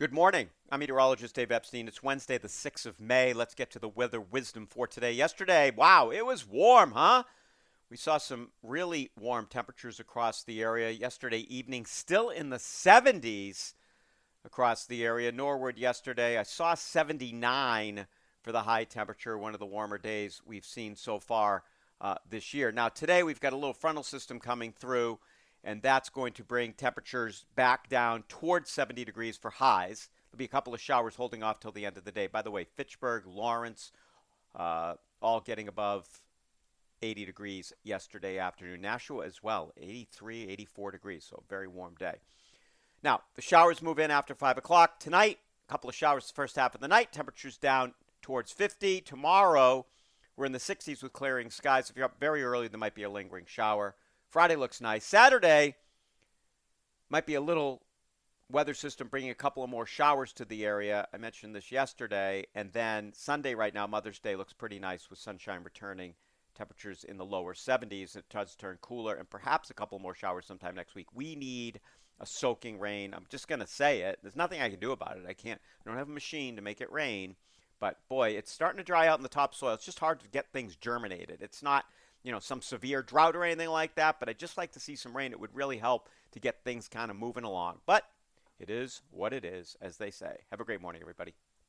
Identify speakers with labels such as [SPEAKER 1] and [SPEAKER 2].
[SPEAKER 1] Good morning. I'm meteorologist Dave Epstein. It's Wednesday, the 6th of May. Let's get to the weather wisdom for today. Yesterday, wow, it was warm, huh? We saw some really warm temperatures across the area. Yesterday evening, still in the 70s across the area. Norwood yesterday, I saw 79 for the high temperature, one of the warmer days we've seen so far this year. Now, today we've got a little frontal system coming through, and that's going to bring temperatures back down towards 70 degrees for highs. There'll be a couple of showers holding off till the end of the day. By the way, Fitchburg, Lawrence, all getting above 80 degrees yesterday afternoon. Nashua as well, 83, 84 degrees, so a very warm day. Now, the showers move in after 5 o'clock. Tonight, a couple of showers the first half of the night. Temperatures down towards 50. Tomorrow, we're in the 60s with clearing skies. If you're up very early, there might be a lingering shower. Friday looks nice. Saturday might be a little weather system bringing a couple of more showers to the area. I mentioned this yesterday. And then Sunday right now, Mother's Day, looks pretty nice with sunshine returning. Temperatures in the lower 70s. It does turn cooler and perhaps a couple more showers sometime next week. We need a soaking rain. I'm just going to say it. There's nothing I can do about it. I don't have a machine to make it rain. But boy, it's starting to dry out in the topsoil. It's just hard to get things germinated. It's not, some severe drought or anything like that, but I'd just like to see some rain. It would really help to get things kind of moving along. But it is what it is, as they say. Have a great morning, everybody.